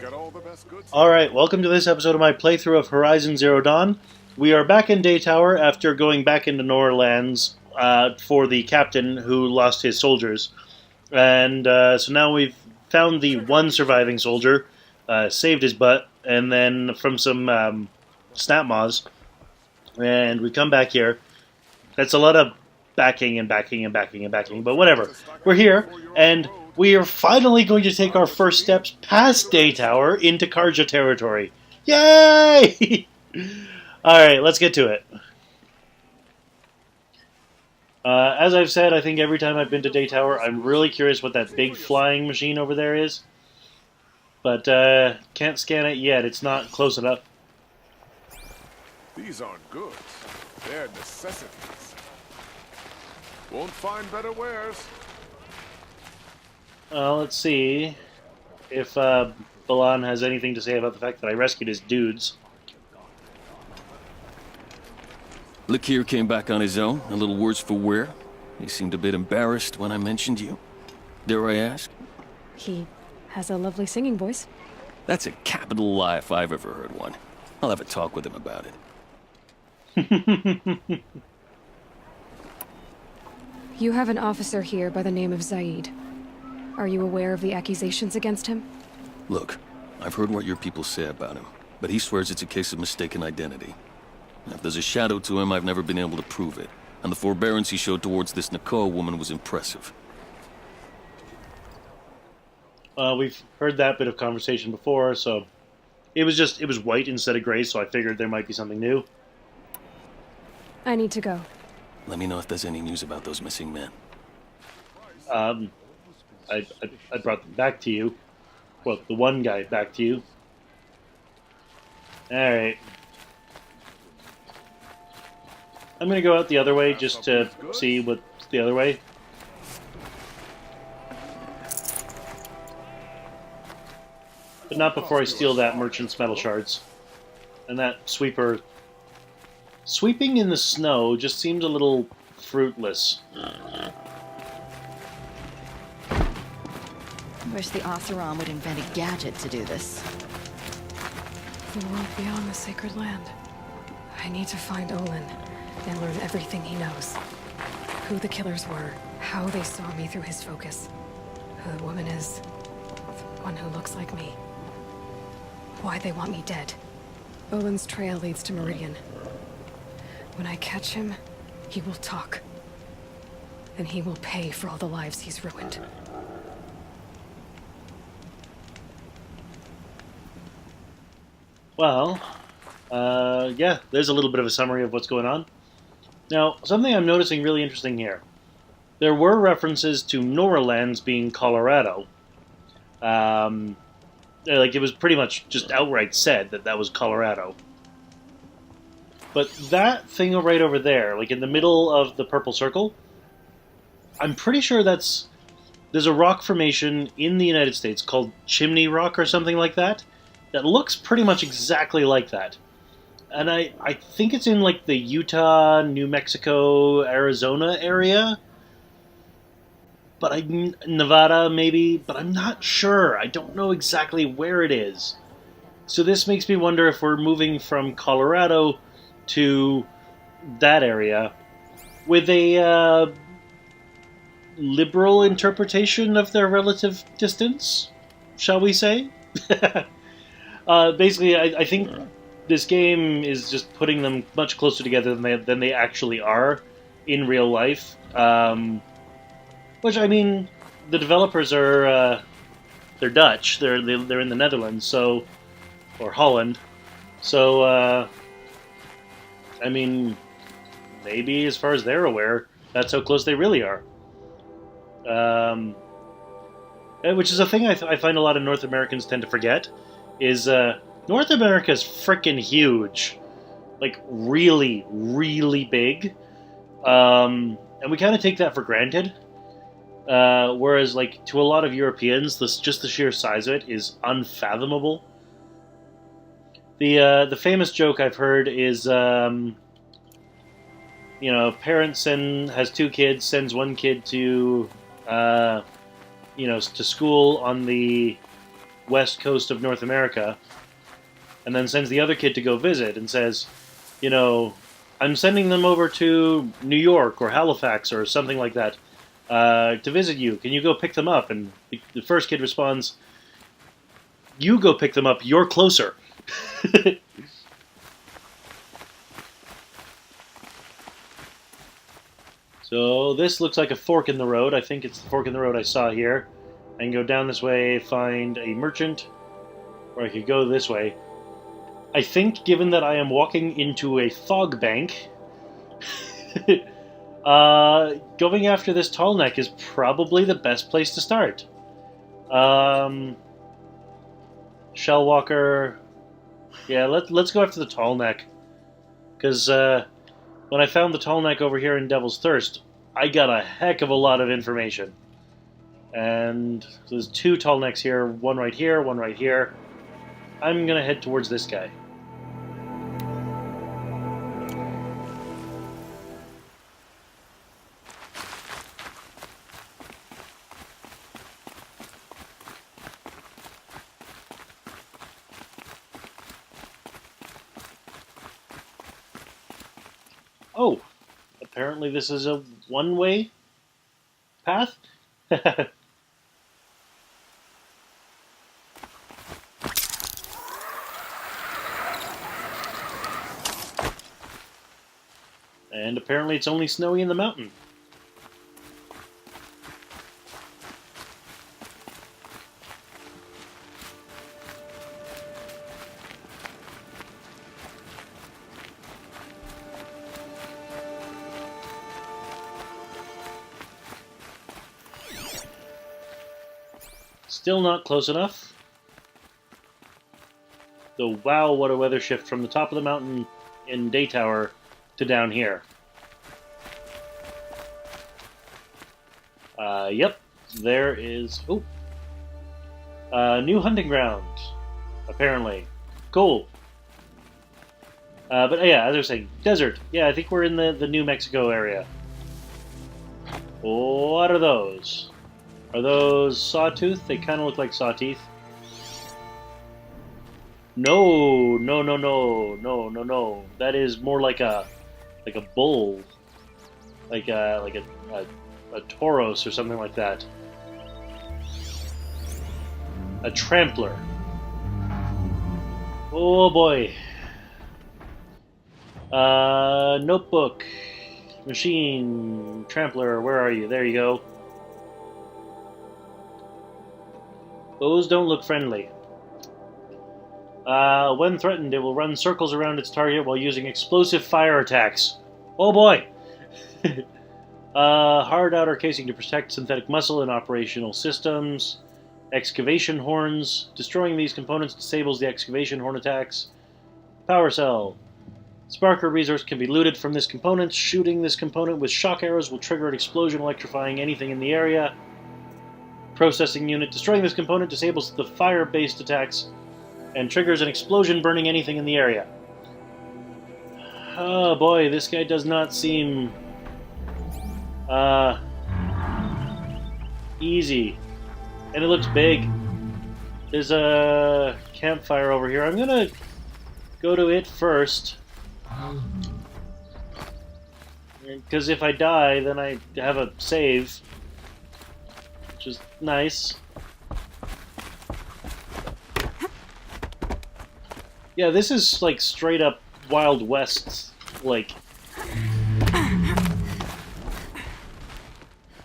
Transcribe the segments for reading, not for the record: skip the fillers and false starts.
Got all the best goods. Alright, welcome to this episode of my playthrough of Horizon Zero Dawn. We are back in Daytower after going back into Norlands for the captain who lost his soldiers. And so now we've found the one surviving soldier, saved his butt, and then from some Snapmaws. And we come back here. That's a lot of backing and backing and backing and backing, but whatever. We're here, and we are finally going to take our first steps past Daytower into Carja territory. Yay! Alright, let's get to it. As I've said, I think every time I've been to Daytower, I'm really curious what that big flying machine over there is. But can't scan it yet, it's not close enough. These aren't goods. They're necessities. Won't find better wares. Let's see if Balahn has anything to say about the fact that I rescued his dudes. Lakir came back on his own, a little worse for wear. He seemed a bit embarrassed when I mentioned you. Dare I ask? He has a lovely singing voice. That's a capital lie if I've ever heard one. I'll have a talk with him about it. You have an officer here by the name of Zaid. Are you aware of the accusations against him? Look, I've heard what your people say about him, but he swears it's a case of mistaken identity. If there's a shadow to him, I've never been able to prove it, and the forbearance he showed towards this Nakoa woman was impressive. We've heard that bit of conversation before, so it was white instead of gray, so I figured there might be something new. I need to go. Let me know if there's any news about those missing men. I brought them back to you. Well, the one guy back to you. Alright. I'm gonna go out the other way just to see what's the other way. But not before I steal that merchant's metal shards. And that sweeper... Sweeping in the snow just seems a little fruitless. Wish the Oseram would invent a gadget to do this. The world beyond the sacred land. I need to find Olin and learn everything he knows. Who the killers were, how they saw me through his focus. Who the woman is, the one who looks like me. Why they want me dead. Olin's trail leads to Meridian. When I catch him, he will talk. And he will pay for all the lives he's ruined. Well, yeah, there's a little bit of a summary of what's going on. Now, something I'm noticing really interesting here. There were references to Norlands being Colorado. Like, it was pretty much just outright said that that was Colorado. But that thing right over there, like in the middle of the purple circle, I'm pretty sure there's a rock formation in the United States called Chimney Rock or something like that looks pretty much exactly like that. And I think it's in like the Utah, New Mexico, Arizona area. But Nevada maybe, but I'm not sure. I don't know exactly where it is. So this makes me wonder if we're moving from Colorado to that area with a liberal interpretation of their relative distance, shall we say? Basically, I think this game is just putting them much closer together than they actually are in real life. Which, I mean, the developers are they're Dutch. They're in the Netherlands, so, or Holland. So I mean, maybe as far as they're aware, that's how close they really are. Which is a thing I find a lot of North Americans tend to forget, is North America's frickin' huge. Like, really, really big. And we kind of take that for granted. Whereas, like, to a lot of Europeans, just the sheer size of it is unfathomable. The famous joke I've heard is, you know, a parent has two kids, sends one kid to, you know, to school on the west coast of North America, and then sends the other kid to go visit and says, you know, I'm sending them over to New York or Halifax or something like that to visit you. Can you go pick them up? And the first kid responds, you go pick them up. You're closer. So this looks like a fork in the road. I think it's the fork in the road I saw here. I can go down this way, find a merchant, or I could go this way. I think, given that I am walking into a fog bank, going after this Tallneck is probably the best place to start. Shell-Walker. Yeah, let's go after the Tallneck. Because when I found the Tallneck over here in Devil's Thirst, I got a heck of a lot of information. And there's 2 Tallnecks here, one right here, one right here. I'm going to head towards this guy. Oh, apparently this is a one-way path? And apparently it's only snowy in the mountain. Still not close enough. Though, wow, what a weather shift from the top of the mountain in Daytower to down here. Yep, there is... Oh! New hunting ground, apparently. Cool. But yeah, as I was saying, desert. Yeah, I think we're in the New Mexico area. What are those? Are those sawtooth? They kind of look like saw teeth. No, no, no, no, no, no, no. That is more like a bull, like a Tauros or something like that. A Trampler. Oh boy. Notebook, machine, Trampler. Where are you? There you go. Those don't look friendly. When threatened, it will run circles around its target while using explosive fire attacks. Oh boy! Hard outer casing to protect synthetic muscle and operational systems. Excavation horns. Destroying these components disables the excavation horn attacks. Power cell. Sparker resource can be looted from this component. Shooting this component with shock arrows will trigger an explosion, electrifying anything in the area. Processing unit. Destroying this component disables the fire-based attacks and triggers an explosion, burning anything in the area. Oh boy, this guy does not seem easy. And it looks big. There's a campfire over here. I'm gonna go to it first. Because if I die, then I have a save. Which is nice. Yeah, this is like straight up Wild West, like,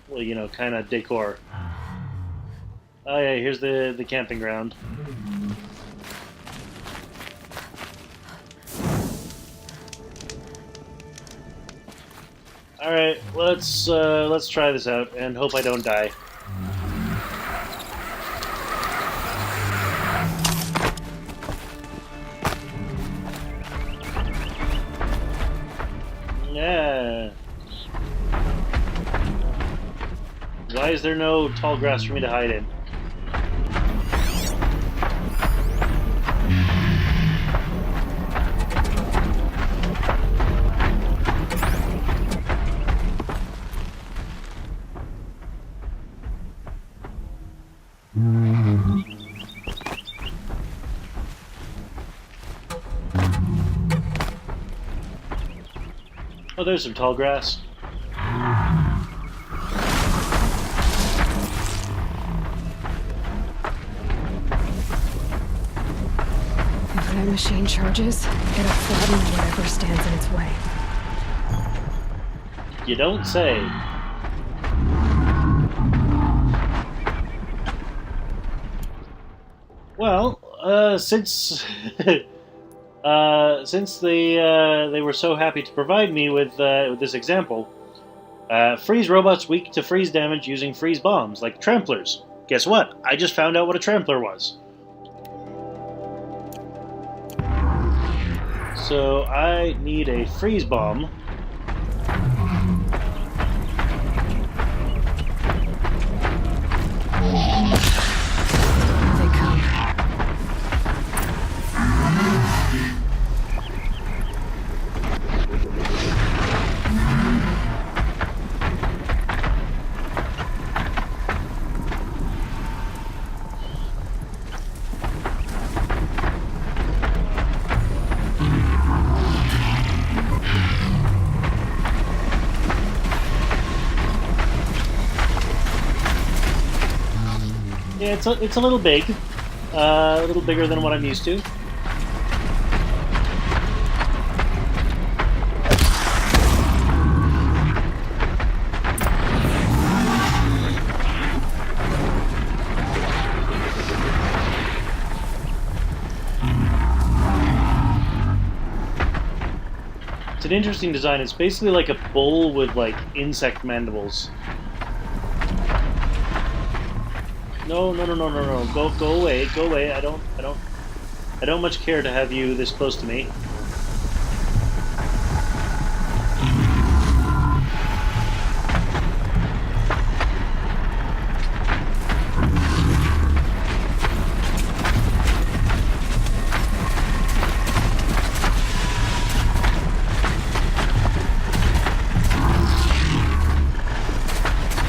well, you know, kind of decor. Oh yeah, here's the camping ground. All right, let's try this out and hope I don't die. Yeah. Why is there no tall grass for me to hide in? Oh, there's some tall grass. If that machine charges, it'll flatten whatever stands in its way. You don't say. Well, since they were so happy to provide me with this example, freeze robots weak to freeze damage using freeze bombs, like Tramplers. Guess what? I just found out what a Trampler was. So I need a freeze bomb. Here they come. Yeah, it's a little big, a little bigger than what I'm used to. It's an interesting design. It's basically like a bull with like insect mandibles. No. Go away. Go away. I don't much care to have you this close to me.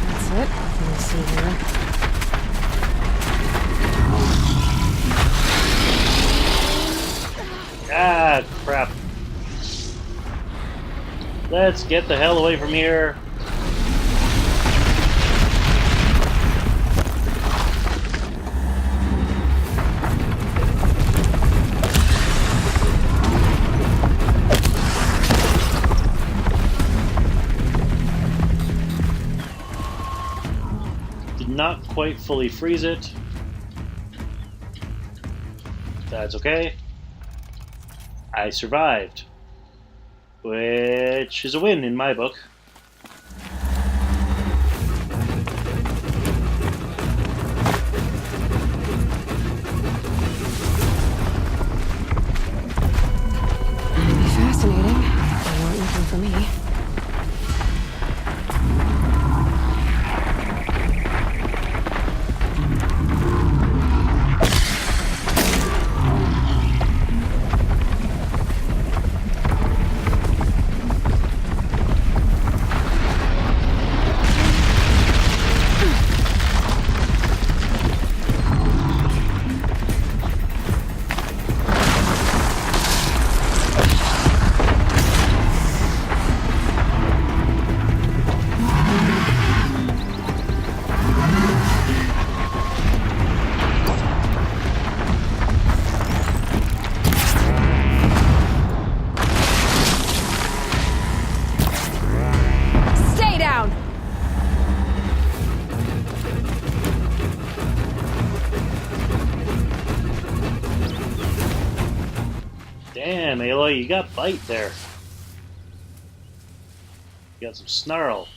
That's it. Let me see here. Ah, crap. Let's get the hell away from here. Did not quite fully freeze it. That's okay. I survived, which is a win in my book. It'll be fascinating. They weren't looking for me. Stay down! Damn, Aloy, you got bite there. You got some snarl.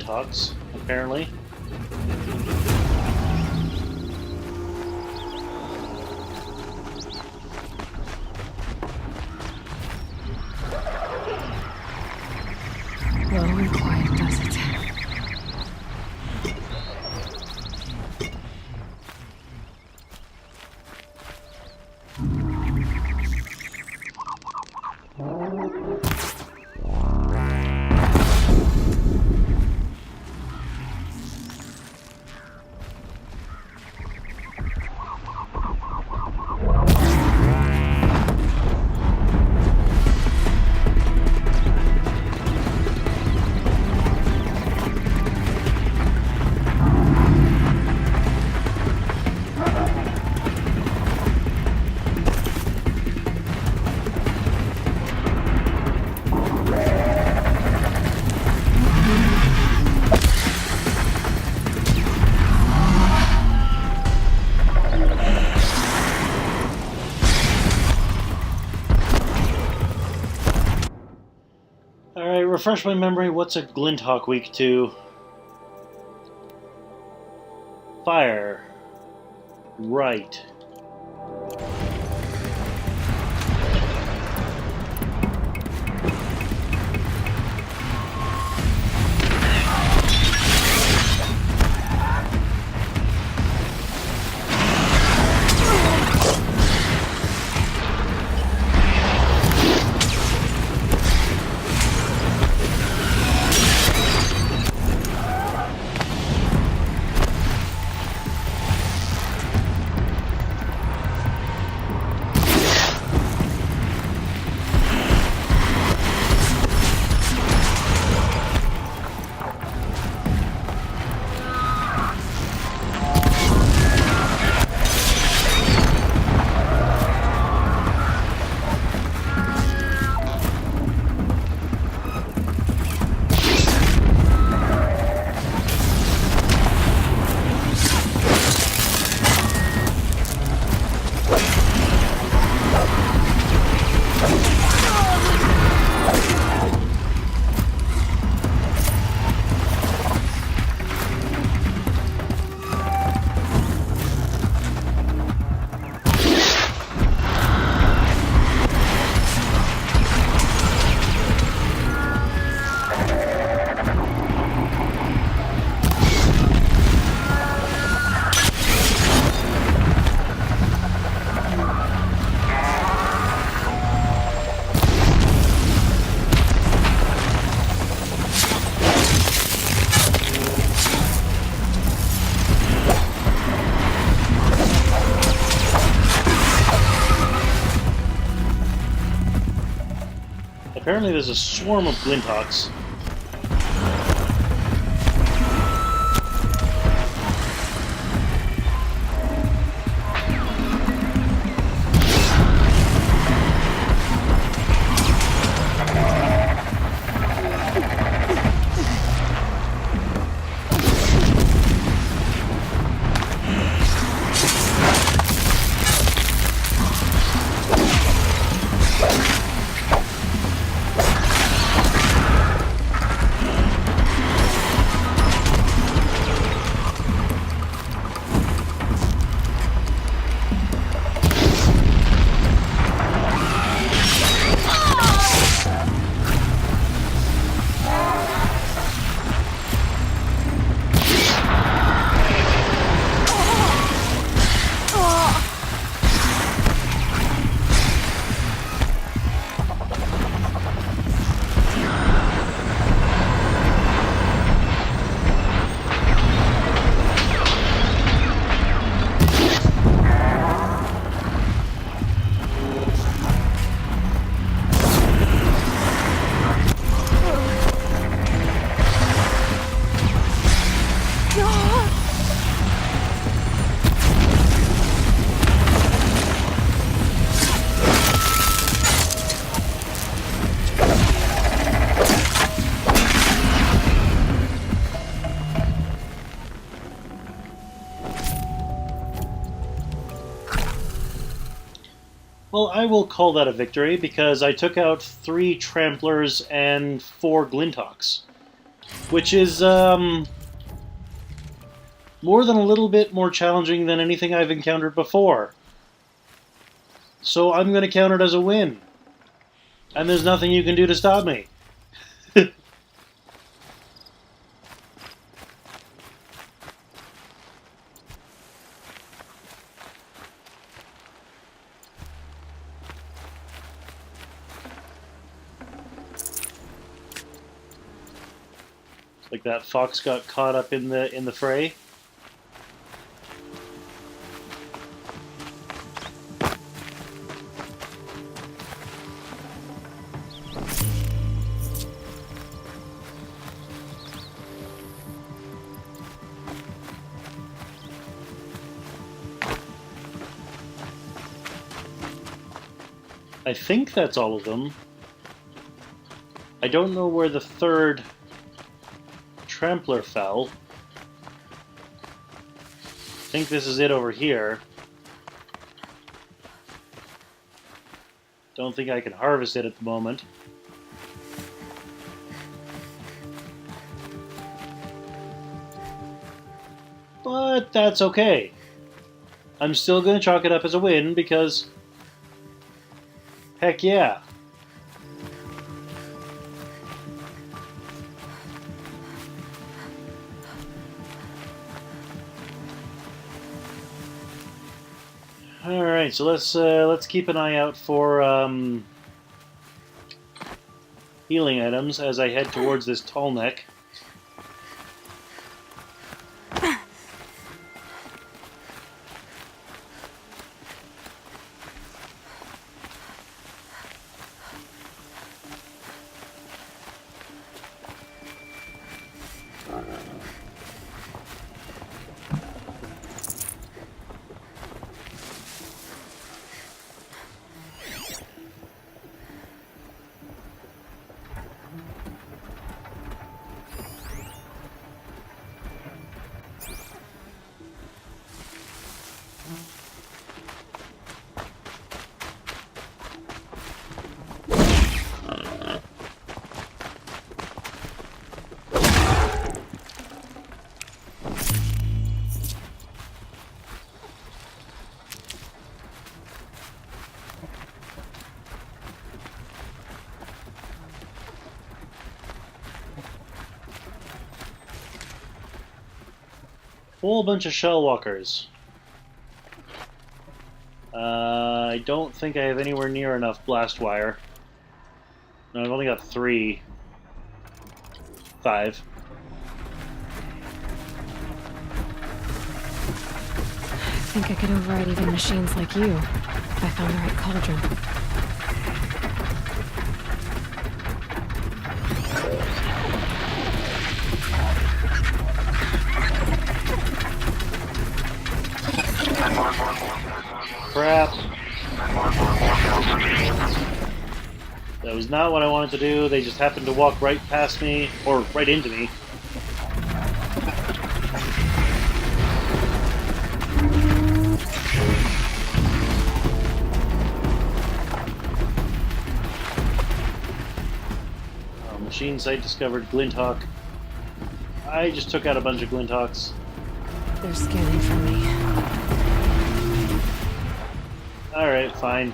Glinthawks, apparently. Low and quiet does it. Alright, refresh my memory. What's a Glinthawk weak to? Fire. Right. Apparently there's a swarm of Glinthawks. Well, I will call that a victory because I took out 3 Tramplers and 4 Glinthawks. which is more than a little bit more challenging than anything I've encountered before. So I'm going to count it as a win. And there's nothing you can do to stop me. Like that fox got caught up in the fray. I think that's all of them. I don't know where the third Trampler fell. I think this is it over here. Don't think I can harvest it at the moment. But that's okay. I'm still going to chalk it up as a win because... heck yeah. Alright, so let's keep an eye out for healing items as I head towards this Tallneck. Whole bunch of Shell-Walkers. I don't think I have anywhere near enough blast wire. No, I've only got 3. 5. I think I could override even machines like you, if I found the right cauldron. Crap. That was not what I wanted to do. They just happened to walk right past me, or right into me. Machine site discovered Glinthawk. I just took out a bunch of Glinthawks. They're scanning for me. Alright, fine.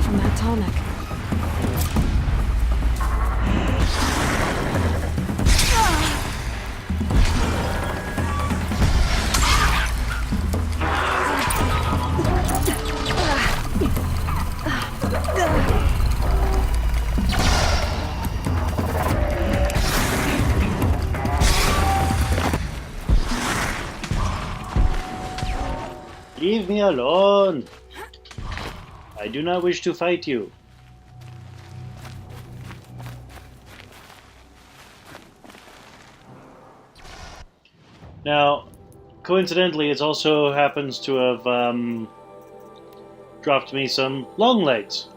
From that Tallneck. Leave me alone! I do not wish to fight you. Now, coincidentally, it also happens to have dropped me some Longlegs.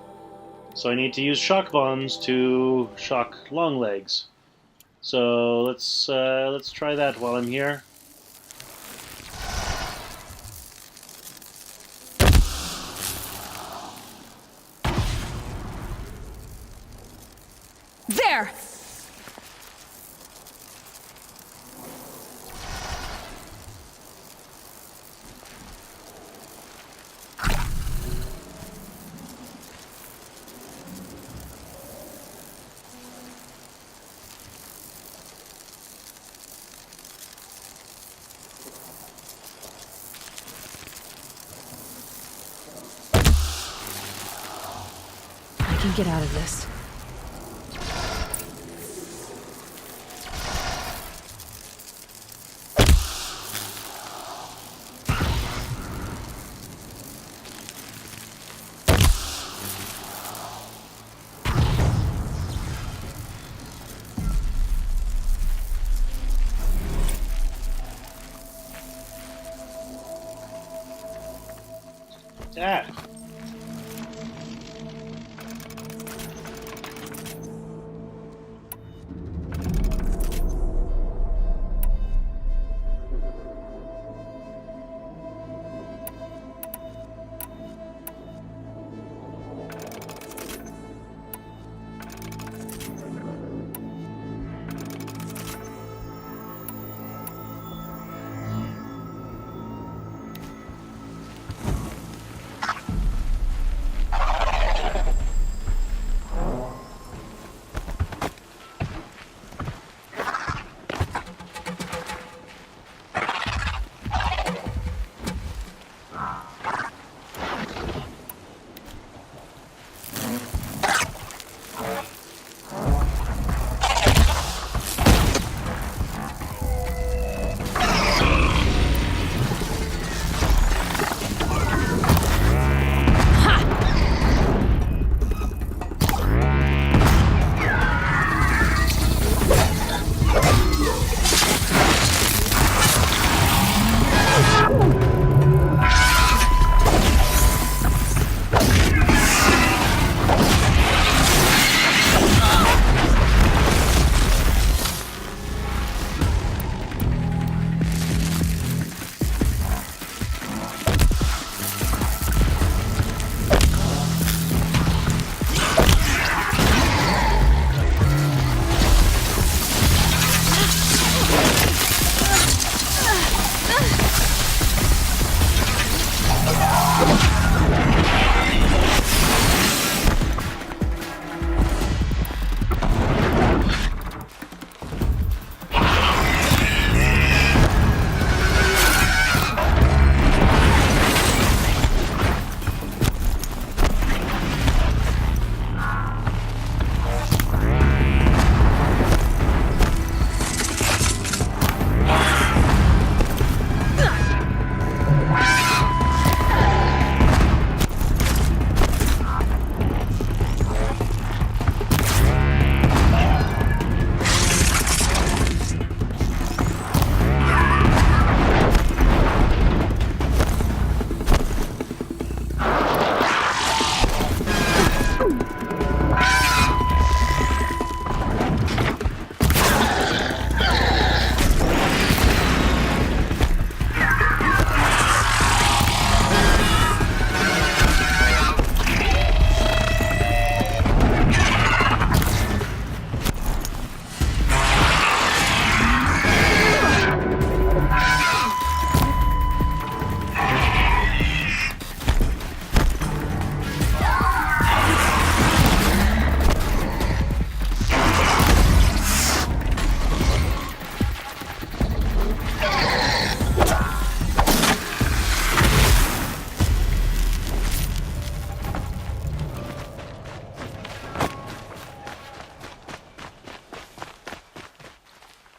So I need to use shock bombs to shock Longlegs. So let's try that while I'm here. There! I can get out of this. Ah.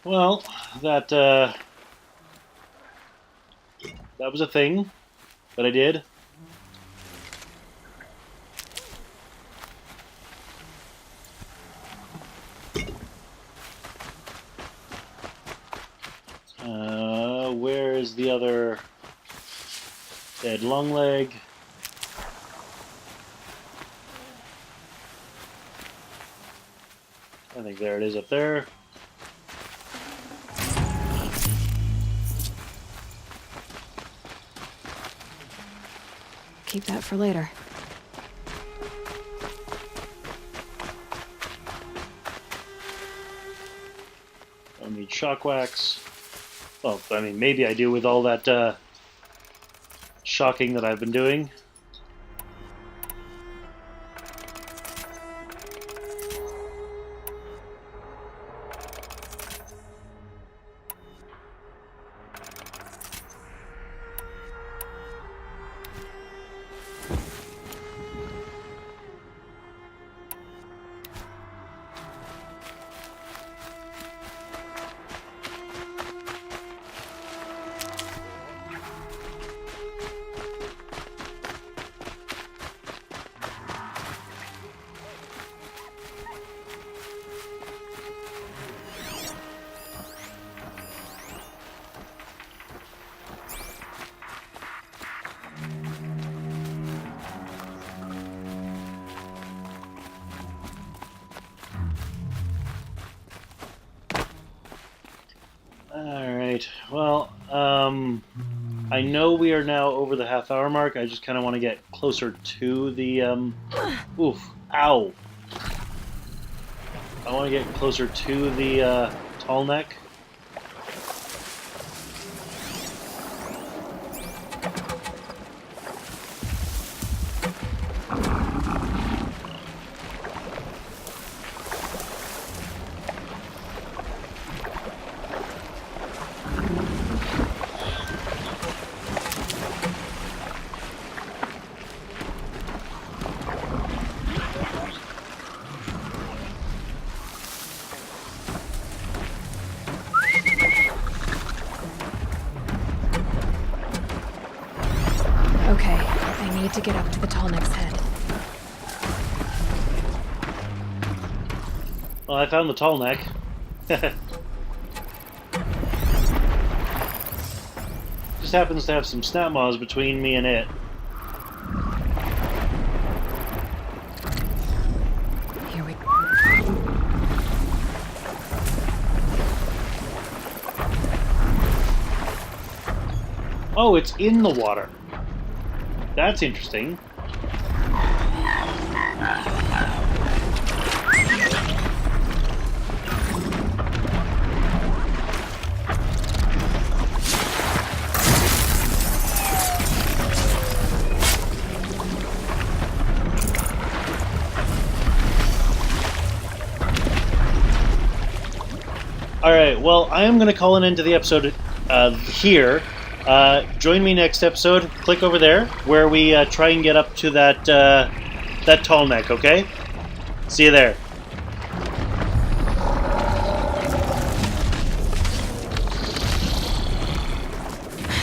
Well, that was a thing. But I did. Where is the other dead Longleg? I think there it is up there. Keep that for later. Don't need shock wax. Well, I mean, maybe I do with all that shocking that I've been doing. Alright, well, I know we are now over the half-hour mark. I just kind of want to get closer to the, oof, ow. I want to get closer to the, Tallneck. Okay, I need to get up to the Tallneck's head. Well, I found the Tallneck. Just happens to have some Snapmaws between me and it. Here we go. Oh, it's in the water. That's interesting. Alright, well, I am going to call an end to the episode here. Join me next episode. Click over there, where we try and get up to that Tallneck, okay? See you there.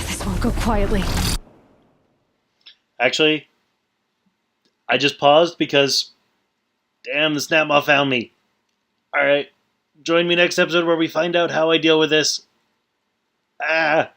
This won't go quietly. Actually, I just paused because, damn, the Snapmaw found me. Alright, join me next episode where we find out how I deal with this. Ah!